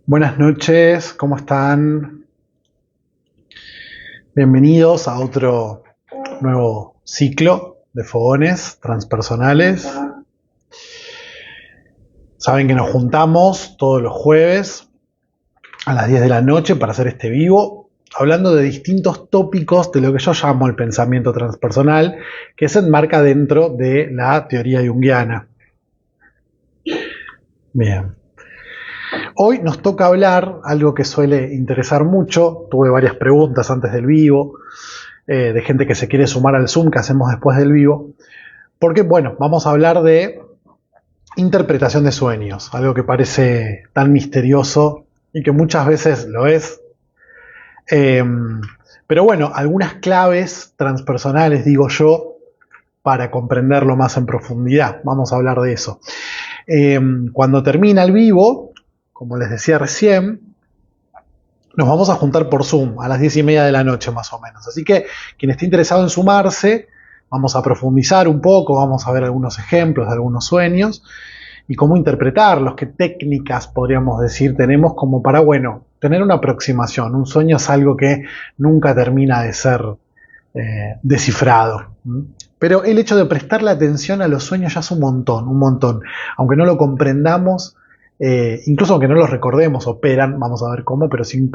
Buenas noches, ¿cómo están? Bienvenidos a otro nuevo ciclo de fogones transpersonales. Saben que nos juntamos todos los jueves a las 10 de la noche para hacer este vivo, hablando de distintos tópicos de lo que yo llamo el pensamiento transpersonal, que se enmarca dentro de la teoría junguiana. Bien. Hoy nos toca hablar algo que suele interesar mucho. Tuve varias preguntas antes del vivo, de gente que se quiere sumar al Zoom que hacemos después del vivo. Porque, bueno, vamos a hablar de interpretación de sueños, algo que parece tan misterioso y que muchas veces lo es. Pero bueno, algunas claves transpersonales, digo yo, para comprenderlo más en profundidad. Vamos a hablar de eso. Cuando termina el vivo, como les decía recién, nos vamos a juntar por Zoom a las 10:30 de la noche más o menos. Así que quien esté interesado en sumarse, vamos a profundizar un poco, vamos a ver algunos ejemplos de algunos sueños y cómo interpretarlos, qué técnicas podríamos decir tenemos como para, bueno, tener una aproximación. Un sueño es algo que nunca termina de ser descifrado. Pero el hecho de prestarle atención a los sueños ya es un montón, un montón. Aunque no lo comprendamos, incluso aunque no los recordemos, operan, vamos a ver cómo, pero si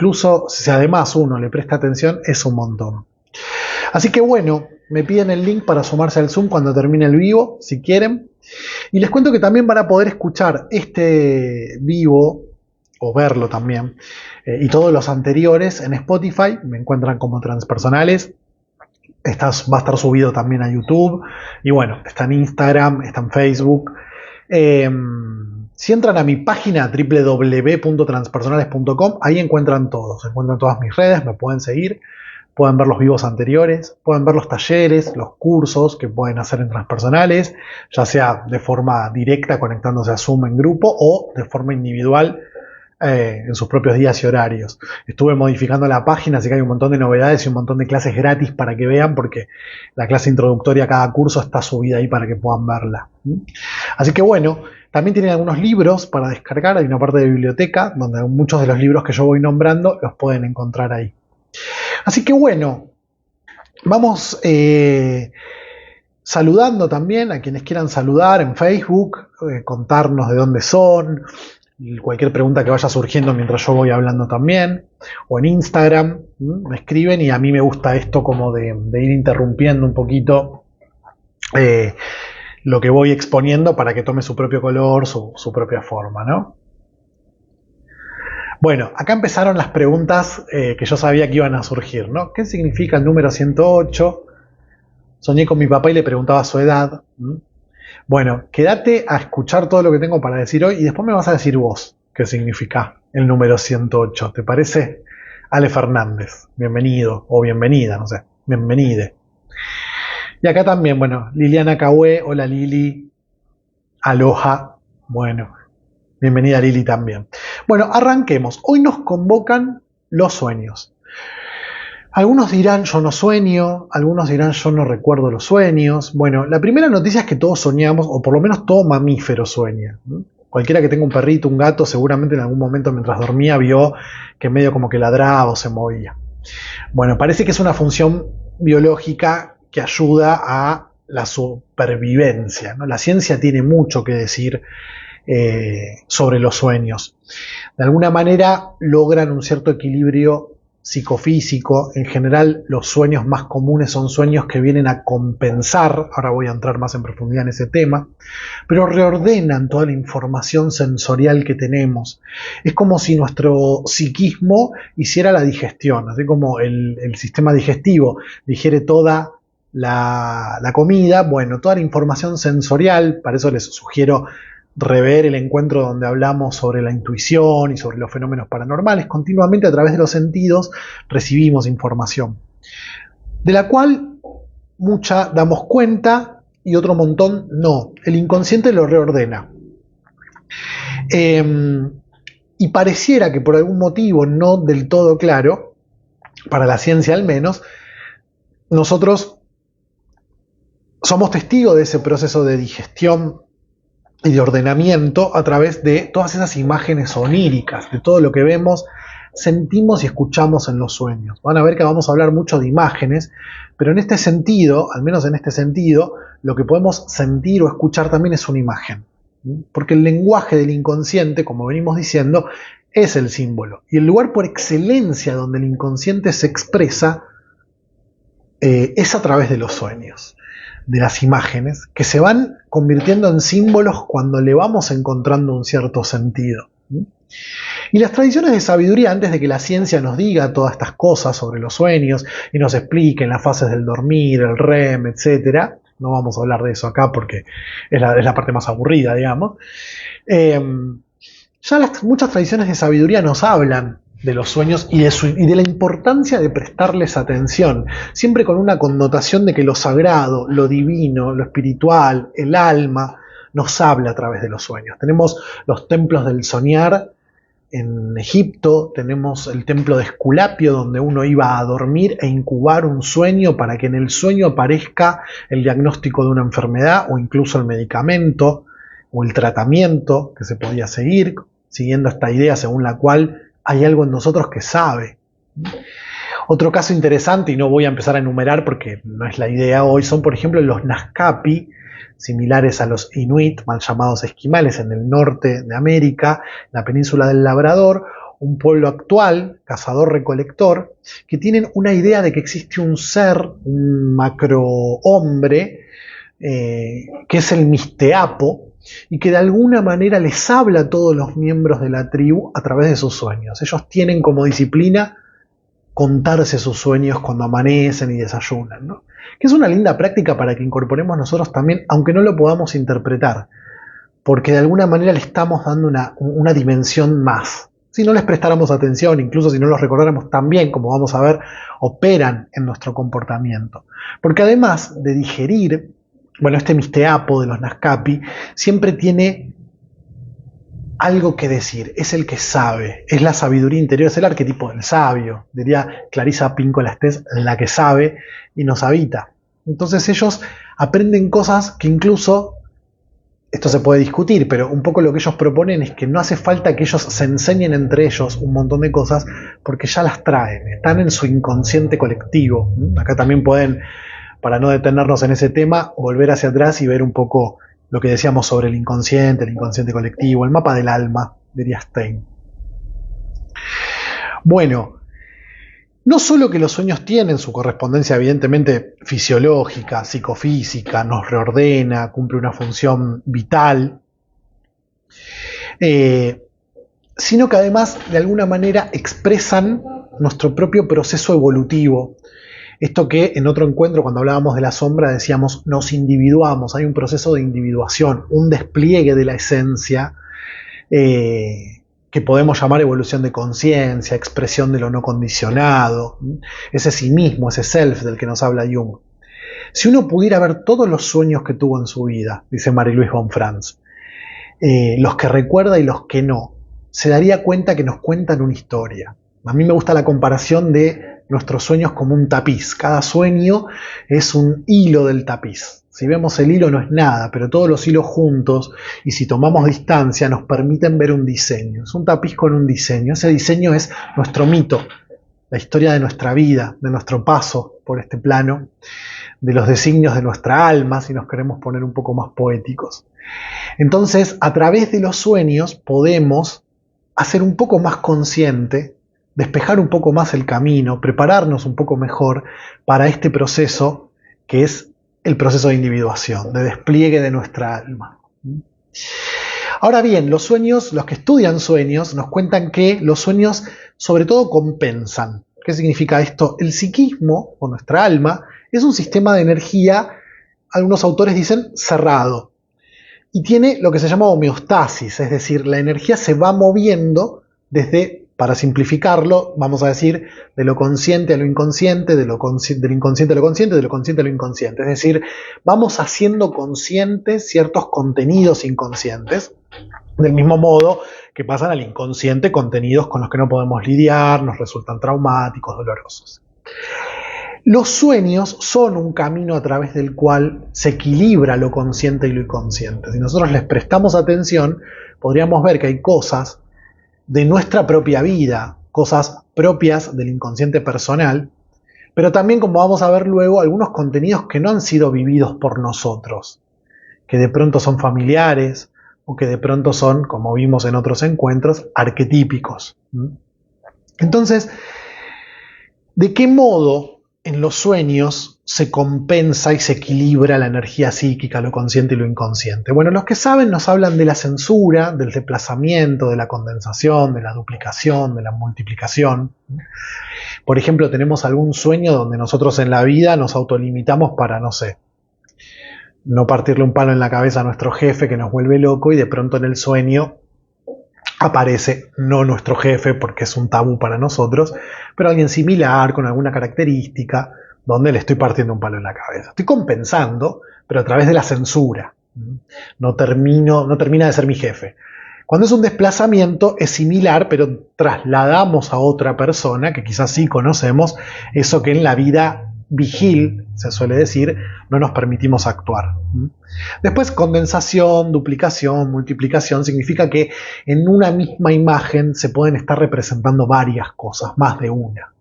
además uno le presta atención, es un montón. Así que bueno, me piden el link para sumarse al Zoom cuando termine el vivo, si quieren. Y les cuento que también van a poder escuchar este vivo, o verlo también, y todos los anteriores en Spotify, me encuentran como Transpersonales. Va a estar subido también a YouTube, y bueno, está en Instagram, está en Facebook. Si entran a mi página www.transpersonales.com, ahí encuentran todas mis redes, me pueden seguir, pueden ver los vivos anteriores, pueden ver los talleres, los cursos que pueden hacer en Transpersonales, ya sea de forma directa conectándose a Zoom en grupo o de forma individual en sus propios días y horarios. Estuve modificando la página, así que hay un montón de novedades y un montón de clases gratis para que vean, porque la clase introductoria a cada curso está subida ahí para que puedan verla. Así que bueno, también tienen algunos libros para descargar, hay una parte de biblioteca donde muchos de los libros que yo voy nombrando los pueden encontrar ahí. Así que bueno, vamos saludando también a quienes quieran saludar en Facebook, contarnos de dónde son, cualquier pregunta que vaya surgiendo mientras yo voy hablando también, o en Instagram, me escriben, y a mí me gusta esto como de ir interrumpiendo un poquito lo que voy exponiendo para que tome su propio color, su propia forma, ¿no? Bueno, acá empezaron las preguntas que yo sabía que iban a surgir, ¿no? ¿Qué significa el número 108? Soñé con mi papá y le preguntaba su edad. Bueno, quédate a escuchar todo lo que tengo para decir hoy y después me vas a decir vos qué significa el número 108. ¿Te parece? Ale Fernández, bienvenido o bienvenida, no sé, bienvenide. Y acá también, bueno, Liliana Cahué, hola Lili, aloha, bueno, bienvenida Lili también. Bueno, arranquemos. Hoy nos convocan los sueños. Algunos dirán yo no sueño, algunos dirán yo no recuerdo los sueños. Bueno, la primera noticia es que todos soñamos, o por lo menos todo mamífero sueña. Cualquiera que tenga un perrito, un gato, seguramente en algún momento mientras dormía vio que medio como que ladraba o se movía. Bueno, parece que es una función biológica que ayuda a la supervivencia, ¿no? La ciencia tiene mucho que decir sobre los sueños. De alguna manera logran un cierto equilibrio psicofísico. En general, los sueños más comunes son sueños que vienen a compensar, ahora voy a entrar más en profundidad en ese tema, pero reordenan toda la información sensorial que tenemos. Es como si nuestro psiquismo hiciera la digestión, así como el sistema digestivo digiere toda la comida. Bueno, toda la información sensorial, para eso les sugiero rever el encuentro donde hablamos sobre la intuición y sobre los fenómenos paranormales. Continuamente a través de los sentidos recibimos información, de la cual mucha damos cuenta y otro montón no. El inconsciente lo reordena. Y pareciera que por algún motivo no del todo claro, para la ciencia al menos, nosotros somos testigos de ese proceso de digestión y de ordenamiento a través de todas esas imágenes oníricas, de todo lo que vemos, sentimos y escuchamos en los sueños. Van a ver que vamos a hablar mucho de imágenes, pero en este sentido, al menos en este sentido, lo que podemos sentir o escuchar también es una imagen. Porque el lenguaje del inconsciente, como venimos diciendo, es el símbolo. Y el lugar por excelencia donde el inconsciente se expresa es a través de los sueños, de las imágenes, que se van convirtiendo en símbolos cuando le vamos encontrando un cierto sentido. Y las tradiciones de sabiduría, antes de que la ciencia nos diga todas estas cosas sobre los sueños y nos expliquen las fases del dormir, el REM, etc., no vamos a hablar de eso acá porque es la parte más aburrida, digamos, muchas tradiciones de sabiduría nos hablan de los sueños y de la importancia de prestarles atención, siempre con una connotación de que lo sagrado, lo divino, lo espiritual, el alma, nos habla a través de los sueños. Tenemos los templos del soñar en Egipto, tenemos el templo de Esculapio, donde uno iba a dormir e incubar un sueño para que en el sueño aparezca el diagnóstico de una enfermedad o incluso el medicamento o el tratamiento que se podía seguir, siguiendo esta idea según la cual hay algo en nosotros que sabe. Otro caso interesante, y no voy a empezar a enumerar porque no es la idea hoy, son por ejemplo los Nazcapi, similares a los Inuit, mal llamados esquimales, en el norte de América, la península del Labrador, un pueblo actual, cazador-recolector, que tienen una idea de que existe un ser, un macrohombre, que es el Misteapo, y que de alguna manera les habla a todos los miembros de la tribu a través de sus sueños. Ellos tienen como disciplina contarse sus sueños cuando amanecen y desayunan, ¿no? Que es una linda práctica para que incorporemos nosotros también, aunque no lo podamos interpretar, porque de alguna manera le estamos dando una dimensión más. Si no les prestáramos atención, incluso si no los recordáramos también, como vamos a ver, operan en nuestro comportamiento. Porque además de digerir, bueno, este Misteapo de los Nazcapi siempre tiene algo que decir, es el que sabe, es la sabiduría interior, es el arquetipo del sabio, diría Clarisa Pinkola Estés, la que sabe y nos habita. Entonces ellos aprenden cosas que incluso, esto se puede discutir, pero un poco lo que ellos proponen es que no hace falta que ellos se enseñen entre ellos un montón de cosas, porque ya las traen, están en su inconsciente colectivo. Acá también pueden, para no detenernos en ese tema, volver hacia atrás y ver un poco lo que decíamos sobre el inconsciente colectivo, el mapa del alma, diría Stein. Bueno, no solo que los sueños tienen su correspondencia evidentemente fisiológica, psicofísica, nos reordena, cumple una función vital, sino que además de alguna manera expresan nuestro propio proceso evolutivo. Esto que en otro encuentro, cuando hablábamos de la sombra, decíamos, nos individuamos, hay un proceso de individuación, un despliegue de la esencia, que podemos llamar evolución de conciencia, expresión de lo no condicionado, ese sí mismo, ese self del que nos habla Jung. Si uno pudiera ver todos los sueños que tuvo en su vida, dice Marie-Louise von Franz, los que recuerda y los que no, se daría cuenta que nos cuentan una historia. A mí me gusta la comparación de nuestros sueños como un tapiz. Cada sueño es un hilo del tapiz. Si vemos el hilo no es nada, pero todos los hilos juntos, y si tomamos distancia, nos permiten ver un diseño. Es un tapiz con un diseño. Ese diseño es nuestro mito, la historia de nuestra vida, de nuestro paso por este plano, de los designios de nuestra alma, si nos queremos poner un poco más poéticos. Entonces, a través de los sueños podemos hacer un poco más consciente, despejar un poco más el camino, prepararnos un poco mejor para este proceso que es el proceso de individuación, de despliegue de nuestra alma. Ahora bien, los sueños, los que estudian sueños, nos cuentan que los sueños sobre todo compensan. ¿Qué significa esto? El psiquismo, o nuestra alma, es un sistema de energía, algunos autores dicen cerrado, y tiene lo que se llama homeostasis, es decir, la energía se va moviendo desde, para simplificarlo, vamos a decir, de lo consciente a lo inconsciente, del inconsciente a lo consciente, de lo consciente a lo inconsciente. Es decir, vamos haciendo conscientes ciertos contenidos inconscientes, del mismo modo que pasan al inconsciente contenidos con los que no podemos lidiar, nos resultan traumáticos, dolorosos. Los sueños son un camino a través del cual se equilibra lo consciente y lo inconsciente. Si nosotros les prestamos atención, podríamos ver que hay cosas de nuestra propia vida, cosas propias del inconsciente personal, pero también, como vamos a ver luego, algunos contenidos que no han sido vividos por nosotros, que de pronto son familiares o que de pronto son, como vimos en otros encuentros, arquetípicos. Entonces, ¿de qué modo en los sueños se compensa y se equilibra la energía psíquica, lo consciente y lo inconsciente? Bueno, los que saben nos hablan de la censura, del desplazamiento, de la condensación, de la duplicación, de la multiplicación. Por ejemplo, tenemos algún sueño donde nosotros en la vida nos autolimitamos para, no sé, no partirle un palo en la cabeza a nuestro jefe que nos vuelve loco, y de pronto en el sueño aparece no nuestro jefe porque es un tabú para nosotros, pero alguien similar, con alguna característica, donde le estoy partiendo un palo en la cabeza. Estoy compensando, pero a través de la censura. No termina de ser mi jefe. Cuando es un desplazamiento es similar, pero trasladamos a otra persona que quizás sí conocemos, eso que en la vida vigil, se suele decir, no nos permitimos actuar. Después, condensación, duplicación, multiplicación, significa que en una misma imagen se pueden estar representando varias cosas, más de una.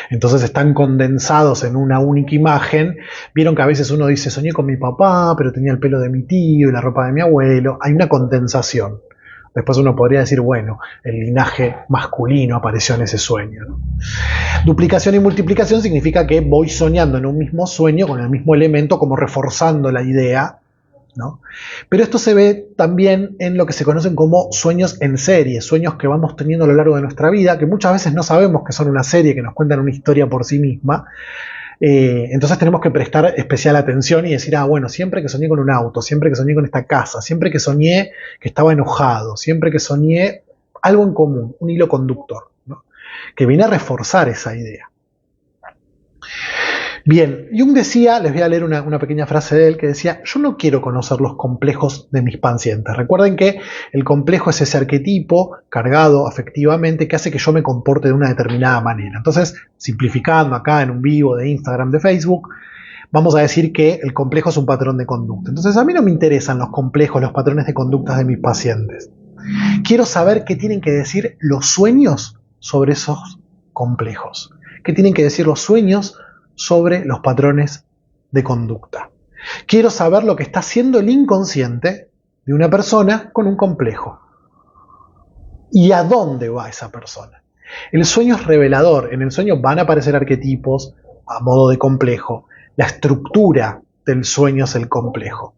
Entonces están condensados en una única imagen. Vieron que a veces uno dice, soñé con mi papá, pero tenía el pelo de mi tío y la ropa de mi abuelo. Hay una condensación. Después uno podría decir, bueno, el linaje masculino apareció en ese sueño, ¿no? Duplicación y multiplicación significa que voy soñando en un mismo sueño con el mismo elemento, como reforzando la idea, ¿no? Pero esto se ve también en lo que se conocen como sueños en serie, sueños que vamos teniendo a lo largo de nuestra vida, que muchas veces no sabemos que son una serie, que nos cuentan una historia por sí misma. Entonces tenemos que prestar especial atención y decir, bueno, siempre que soñé con un auto, siempre que soñé con esta casa, siempre que soñé que estaba enojado, siempre que soñé algo en común, un hilo conductor, ¿no? Que viene a reforzar esa idea. Bien, Jung decía, les voy a leer una pequeña frase de él, que decía, yo no quiero conocer los complejos de mis pacientes. Recuerden que el complejo es ese arquetipo cargado afectivamente que hace que yo me comporte de una determinada manera. Entonces, simplificando acá en un vivo de Instagram, de Facebook, vamos a decir que el complejo es un patrón de conducta. Entonces, a mí no me interesan los complejos, los patrones de conductas de mis pacientes. Quiero saber qué tienen que decir los sueños sobre esos complejos. ¿Qué tienen que decir los sueños sobre los patrones de conducta? Quiero saber lo que está haciendo el inconsciente de una persona con un complejo. ¿Y a dónde va esa persona? El sueño es revelador. En el sueño van a aparecer arquetipos a modo de complejo. La estructura del sueño es el complejo.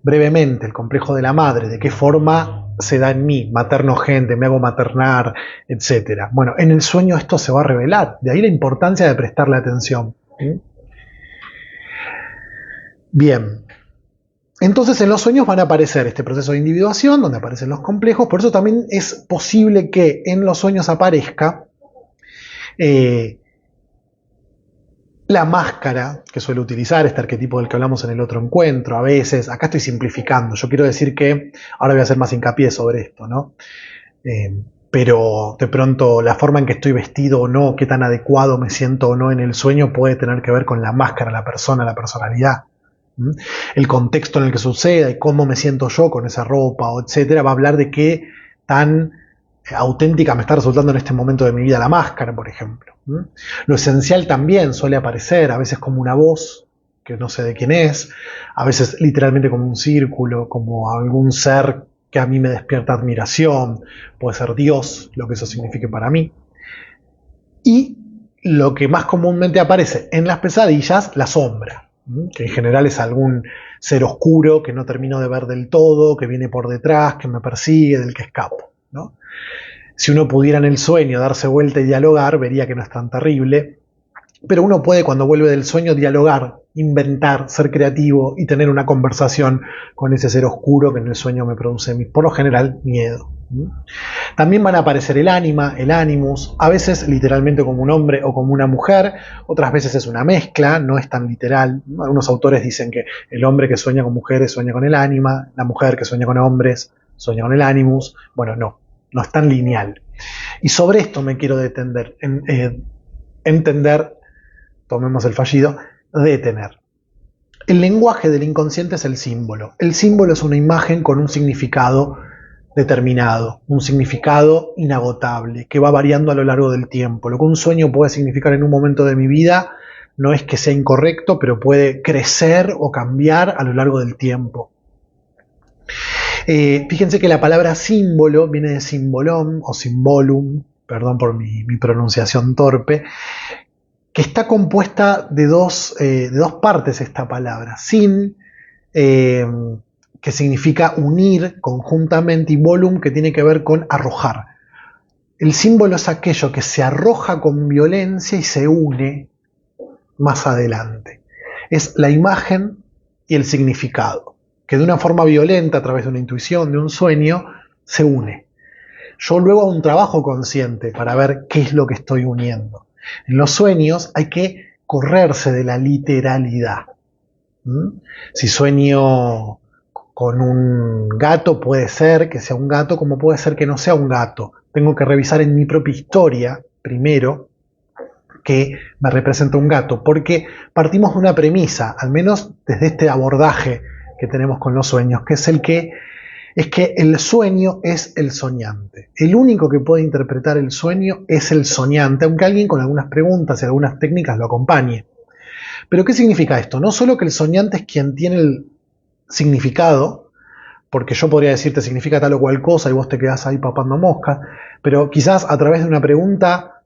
Brevemente, el complejo de la madre, de qué forma se da en mí, materno gente, me hago maternar, etc. Bueno, en el sueño esto se va a revelar, de ahí la importancia de prestarle atención. Bien, entonces en los sueños van a aparecer este proceso de individuación, donde aparecen los complejos, por eso también es posible que en los sueños aparezca la máscara que suele utilizar este arquetipo del que hablamos en el otro encuentro. A veces, acá estoy simplificando, yo quiero decir que, ahora voy a hacer más hincapié sobre esto, ¿no? Pero de pronto la forma en que estoy vestido o no, qué tan adecuado me siento o no en el sueño puede tener que ver con la máscara, la persona, la personalidad. El contexto en el que suceda y cómo me siento yo con esa ropa, etcétera, va a hablar de qué tan auténtica me está resultando en este momento de mi vida la máscara, por ejemplo. Lo esencial también suele aparecer, a veces como una voz, que no sé de quién es, a veces literalmente como un círculo, como algún ser que a mí me despierta admiración, puede ser Dios, lo que eso signifique para mí. Y lo que más comúnmente aparece en las pesadillas, la sombra, que en general es algún ser oscuro que no termino de ver del todo, que viene por detrás, que me persigue, del que escapo, ¿no? Si uno pudiera en el sueño darse vuelta y dialogar, vería que no es tan terrible, pero uno puede, cuando vuelve del sueño, dialogar, inventar, ser creativo y tener una conversación con ese ser oscuro que en el sueño me produce, por lo general, miedo. También van a aparecer el ánima, el animus, a veces literalmente como un hombre o como una mujer, otras veces es una mezcla, no es tan literal. Algunos autores dicen que el hombre que sueña con mujeres sueña con el ánima, la mujer que sueña con hombres sueña con el animus. Bueno, no es tan lineal. Y sobre esto me quiero detener, entender tomemos el fallido, de tener. El lenguaje del inconsciente es el símbolo. El símbolo es una imagen con un significado determinado, un significado inagotable, que va variando a lo largo del tiempo. Lo que un sueño puede significar en un momento de mi vida no es que sea incorrecto, pero puede crecer o cambiar a lo largo del tiempo. Fíjense que la palabra símbolo viene de simbolón o simbolum, perdón por mi pronunciación torpe, que está compuesta de dos partes esta palabra. Sin, que significa unir conjuntamente, y volum, que tiene que ver con arrojar. El símbolo es aquello que se arroja con violencia y se une más adelante. Es la imagen y el significado, que de una forma violenta, a través de una intuición, de un sueño, se une. Yo luego hago un trabajo consciente para ver qué es lo que estoy uniendo. En los sueños hay que correrse de la literalidad. Si sueño con un gato, puede ser que sea un gato, como puede ser que no sea un gato. Tengo que revisar en mi propia historia, primero, que me representa un gato, porque partimos de una premisa, al menos desde este abordaje que tenemos con los sueños, que es que el sueño es el soñante. El único que puede interpretar el sueño es el soñante, aunque alguien con algunas preguntas y algunas técnicas lo acompañe. Pero ¿qué significa esto? No solo que el soñante es quien tiene el significado, porque yo podría decirte significa tal o cual cosa y vos te quedás ahí papando moscas, pero quizás a través de una pregunta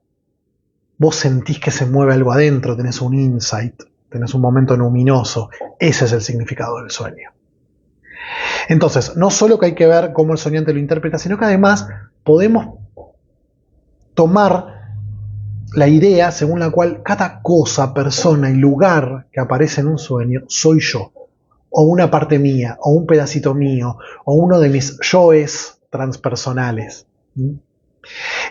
vos sentís que se mueve algo adentro, tenés un insight, tenés un momento luminoso. Ese es el significado del sueño. Entonces, no solo que hay que ver cómo el soñante lo interpreta, sino que además podemos tomar la idea según la cual cada cosa, persona y lugar que aparece en un sueño soy yo, o una parte mía, o un pedacito mío, o uno de mis yoes transpersonales.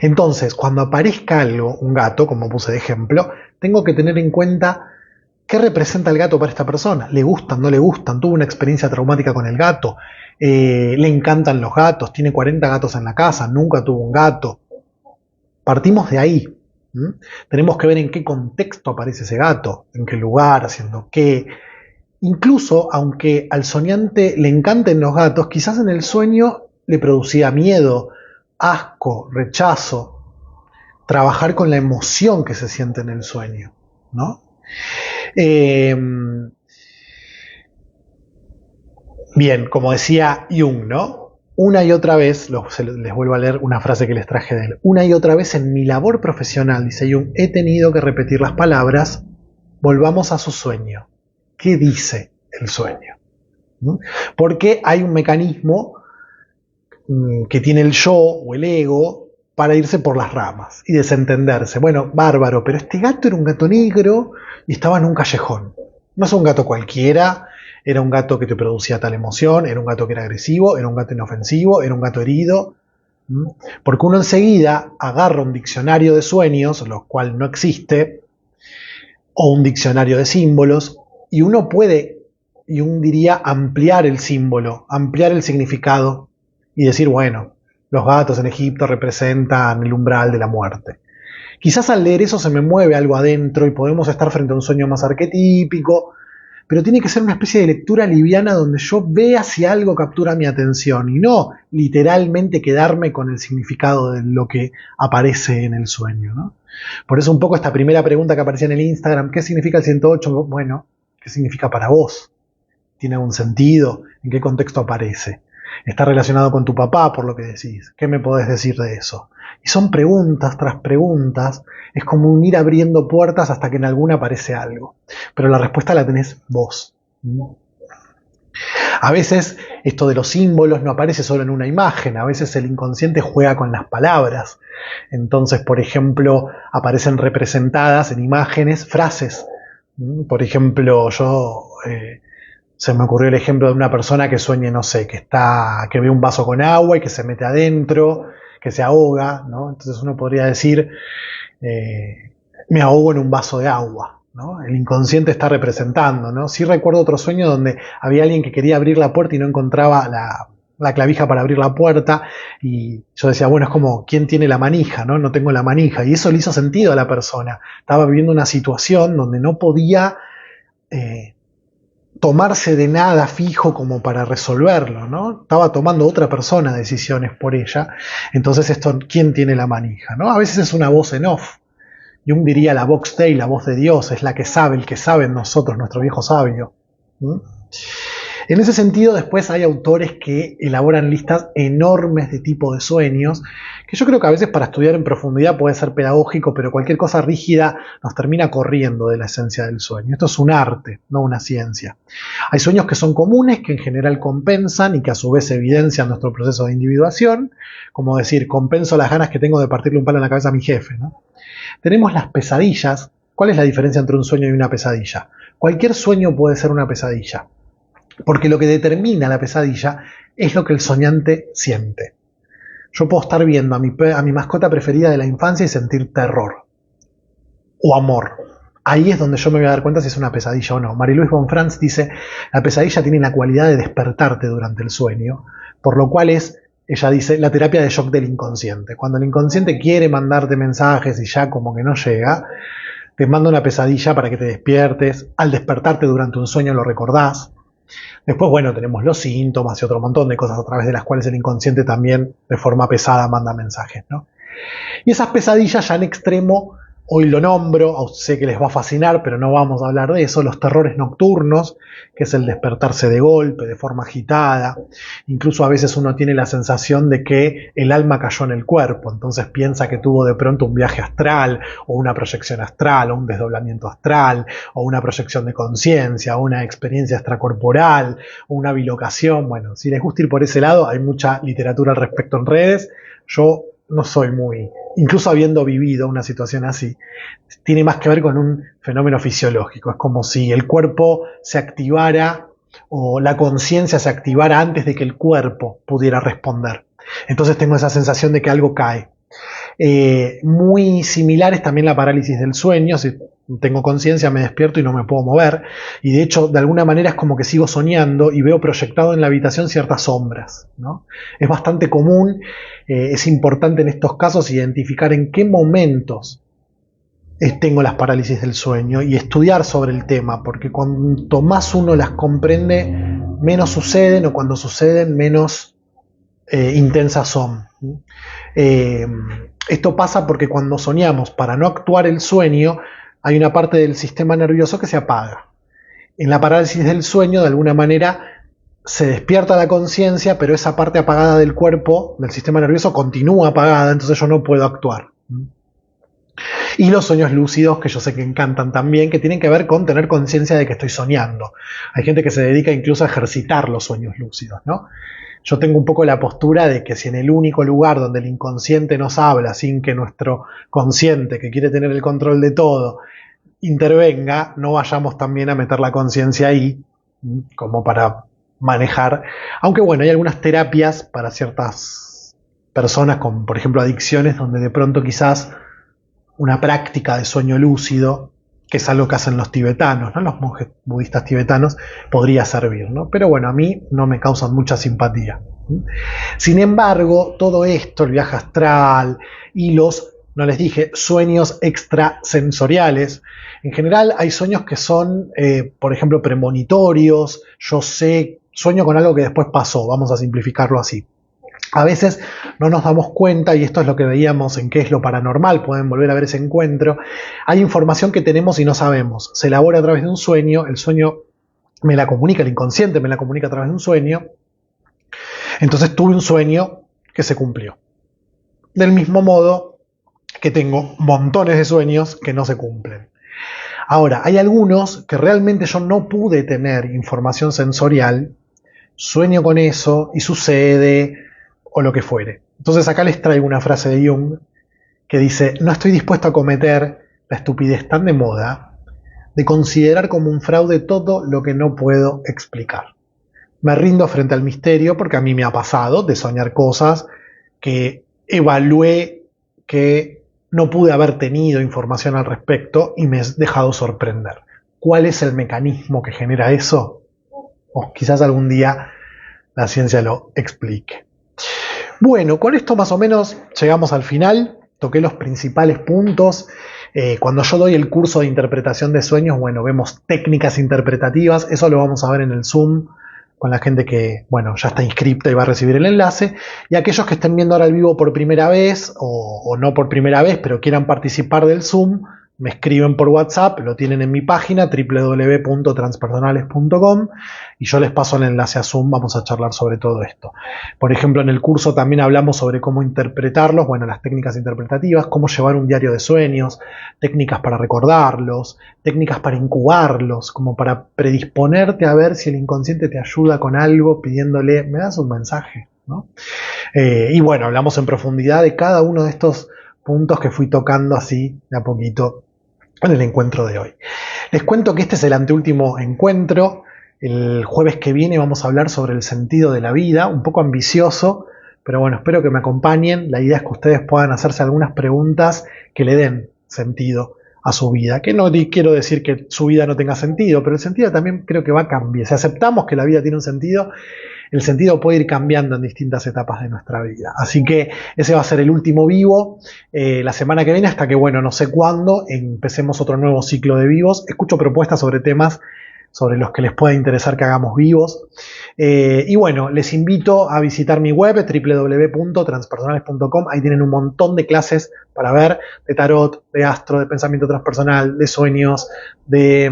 Entonces, cuando aparezca algo, un gato, como puse de ejemplo, tengo que tener en cuenta qué representa el gato para esta persona. ¿Le gustan, no le gustan? ¿Tuvo una experiencia traumática con el gato? ¿Le encantan los gatos? ¿Tiene 40 gatos en la casa? ¿Nunca tuvo un gato? Partimos de ahí. Tenemos que ver en qué contexto aparece ese gato, en qué lugar, haciendo qué. Incluso, aunque al soñante le encanten los gatos, quizás en el sueño le producía miedo, asco, rechazo. Trabajar con la emoción que se siente en el sueño, ¿no? Bien, como decía Jung, ¿no? Una y otra vez, les vuelvo a leer una frase que les traje de él. Una y otra vez en mi labor profesional, dice Jung, he tenido que repetir las palabras, volvamos a su sueño. ¿Qué dice el sueño? Porque hay un mecanismo que tiene el yo o el ego para irse por las ramas y desentenderse. Bueno, bárbaro, pero este gato era un gato negro y estaba en un callejón. No es un gato cualquiera, era un gato que te producía tal emoción, era un gato que era agresivo, era un gato inofensivo, era un gato herido. Porque uno enseguida agarra un diccionario de sueños, lo cual no existe, o un diccionario de símbolos, y uno puede, y uno diría, ampliar el símbolo, ampliar el significado, y decir, bueno, los gatos en Egipto representan el umbral de la muerte. Quizás al leer eso se me mueve algo adentro y podemos estar frente a un sueño más arquetípico, pero tiene que ser una especie de lectura liviana donde yo vea si algo captura mi atención y no literalmente quedarme con el significado de lo que aparece en el sueño, ¿no? Por eso un poco esta primera pregunta que aparecía en el Instagram, ¿qué significa el 108? Bueno, ¿qué significa para vos? ¿Tiene algún sentido? ¿En qué contexto aparece? ¿Está relacionado con tu papá por lo que decís? ¿Qué me podés decir de eso? Y son preguntas tras preguntas, es como un ir abriendo puertas hasta que en alguna aparece algo. Pero la respuesta la tenés vos. A veces esto de los símbolos no aparece solo en una imagen, a veces el inconsciente juega con las palabras. Entonces, por ejemplo, aparecen representadas en imágenes frases. Por ejemplo, se me ocurrió el ejemplo de una persona que sueña, no sé, que ve un vaso con agua y que se mete adentro, que se ahoga, ¿no? Entonces uno podría decir, me ahogo en un vaso de agua, ¿no? El inconsciente está representando, ¿no? Sí recuerdo otro sueño donde había alguien que quería abrir la puerta y no encontraba la clavija para abrir la puerta, y yo decía, bueno, es como, ¿quién tiene la manija? No tengo la manija, y eso le hizo sentido a la persona. Estaba viviendo una situación donde no podía tomarse de nada fijo como para resolverlo, ¿no? Estaba tomando otra persona decisiones por ella. Entonces esto, ¿quién tiene la manija? ¿No? A veces es una voz en off. Jung diría la Vox Dei, la voz de Dios, es la que sabe, el que sabe en nosotros, nuestro viejo sabio. ¿Mm? En ese sentido, después hay autores que elaboran listas enormes de tipos de sueños, que yo creo que a veces para estudiar en profundidad puede ser pedagógico, pero cualquier cosa rígida nos termina corriendo de la esencia del sueño. Esto es un arte, no una ciencia. Hay sueños que son comunes, que en general compensan y que a su vez evidencian nuestro proceso de individuación, como decir, compenso las ganas que tengo de partirle un palo en la cabeza a mi jefe, ¿no? Tenemos las pesadillas. ¿Cuál es la diferencia entre un sueño y una pesadilla? Cualquier sueño puede ser una pesadilla, porque lo que determina la pesadilla es lo que el soñante siente. Yo puedo estar viendo a mi mascota preferida de la infancia y sentir terror o amor. Ahí es donde yo me voy a dar cuenta si es una pesadilla o no. Marie-Louise von Franz dice, la pesadilla tiene la cualidad de despertarte durante el sueño, por lo cual es, ella dice, la terapia de shock del inconsciente. Cuando el inconsciente quiere mandarte mensajes y ya como que no llega, te manda una pesadilla para que te despiertes. Al despertarte durante un sueño lo recordás. Después, bueno, tenemos los síntomas y otro montón de cosas a través de las cuales el inconsciente también de forma pesada manda mensajes, ¿no? Y esas pesadillas ya en extremo, hoy lo nombro, sé que les va a fascinar, pero no vamos a hablar de eso, los terrores nocturnos, que es el despertarse de golpe, de forma agitada. Incluso a veces uno tiene la sensación de que el alma cayó en el cuerpo, entonces piensa que tuvo de pronto un viaje astral, o una proyección astral, o un desdoblamiento astral, o una proyección de conciencia, o una experiencia extracorporal, o una bilocación. Bueno, si les gusta ir por ese lado, hay mucha literatura al respecto en redes. Yo no soy muy, incluso habiendo vivido una situación así, tiene más que ver con un fenómeno fisiológico. Es como si el cuerpo se activara o la conciencia se activara antes de que el cuerpo pudiera responder. Entonces tengo esa sensación de que algo cae. Muy similar es también la parálisis del sueño. Si tengo conciencia, me despierto y no me puedo mover, y de hecho de alguna manera es como que sigo soñando y veo proyectado en la habitación ciertas sombras, ¿no? Es bastante común, es importante en estos casos identificar en qué momentos tengo las parálisis del sueño y estudiar sobre el tema, porque cuanto más uno las comprende, menos suceden, o cuando suceden, menos intensas son. Esto pasa porque cuando soñamos para no actuar el sueño, hay una parte del sistema nervioso que se apaga. En la parálisis del sueño, de alguna manera, se despierta la conciencia, pero esa parte apagada del cuerpo, del sistema nervioso, continúa apagada, entonces yo no puedo actuar. Y los sueños lúcidos, que yo sé que encantan también, que tienen que ver con tener conciencia de que estoy soñando. Hay gente que se dedica incluso a ejercitar los sueños lúcidos, ¿no? Yo tengo un poco la postura de que si en el único lugar donde el inconsciente nos habla sin que nuestro consciente, que quiere tener el control de todo, intervenga, no vayamos también a meter la conciencia ahí, como para manejar. Aunque bueno, hay algunas terapias para ciertas personas con, por ejemplo, adicciones, donde de pronto quizás una práctica de sueño lúcido, que es algo que hacen los tibetanos, ¿no? Los monjes budistas tibetanos, podría servir, ¿no? Pero bueno, a mí no me causan mucha simpatía. Sin embargo, todo esto, el viaje astral y los, no les dije, sueños extrasensoriales, en general hay sueños que son, por ejemplo, premonitorios. Yo sueño con algo que después pasó, vamos a simplificarlo así. A veces no nos damos cuenta, y esto es lo que veíamos en Qué es lo paranormal, pueden volver a ver ese encuentro. Hay información que tenemos y no sabemos. Se elabora a través de un sueño, el sueño me la comunica, el inconsciente me la comunica a través de un sueño. Entonces tuve un sueño que se cumplió. Del mismo modo que tengo montones de sueños que no se cumplen. Ahora, hay algunos que realmente yo no pude tener información sensorial, sueño con eso y sucede, o lo que fuere. Entonces acá les traigo una frase de Jung que dice: no estoy dispuesto a cometer la estupidez tan de moda de considerar como un fraude todo lo que no puedo explicar. Me rindo frente al misterio, porque a mí me ha pasado de soñar cosas que evalué que no pude haber tenido información al respecto y me he dejado sorprender. ¿Cuál es el mecanismo que genera eso? O quizás algún día la ciencia lo explique. Bueno, con esto más o menos llegamos al final. Toqué los principales puntos. Cuando yo doy el curso de interpretación de sueños, bueno, vemos técnicas interpretativas. Eso lo vamos a ver en el Zoom con la gente que, bueno, ya está inscripta y va a recibir el enlace. Y aquellos que estén viendo ahora el vivo por primera vez o no por primera vez, pero quieran participar del Zoom, me escriben por WhatsApp, lo tienen en mi página www.transpersonales.com y yo les paso el enlace a Zoom, vamos a charlar sobre todo esto. Por ejemplo, en el curso también hablamos sobre cómo interpretarlos, bueno, las técnicas interpretativas, cómo llevar un diario de sueños, técnicas para recordarlos, técnicas para incubarlos, como para predisponerte a ver si el inconsciente te ayuda con algo pidiéndole, ¿me das un mensaje? ¿No? Y bueno, hablamos en profundidad de cada uno de estos puntos que fui tocando así de a poquito en el encuentro de hoy. Les cuento que este es el anteúltimo encuentro. El jueves que viene vamos a hablar sobre el sentido de la vida, un poco ambicioso, pero bueno, espero que me acompañen. La idea es que ustedes puedan hacerse algunas preguntas que le den sentido a su vida. Que no quiero decir que su vida no tenga sentido, pero el sentido también creo que va a cambiar. Si aceptamos que la vida tiene un sentido, el sentido puede ir cambiando en distintas etapas de nuestra vida. Así que ese va a ser el último vivo la semana que viene, hasta que, bueno, no sé cuándo, empecemos otro nuevo ciclo de vivos. Escucho propuestas sobre temas sobre los que les pueda interesar que hagamos vivos. Y bueno, les invito a visitar mi web www.transpersonales.com. Ahí tienen un montón de clases para ver, de tarot, de astro, de pensamiento transpersonal, de sueños, de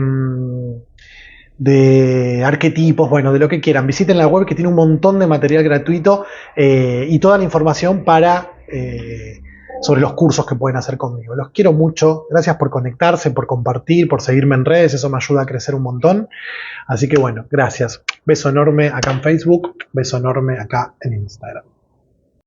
arquetipos, bueno, de lo que quieran. Visiten la web que tiene un montón de material gratuito y toda la información sobre los cursos que pueden hacer conmigo. Los quiero mucho. Gracias por conectarse, por compartir, por seguirme en redes. Eso me ayuda a crecer un montón. Así que bueno, gracias. Beso enorme acá en Facebook. Beso enorme acá en Instagram.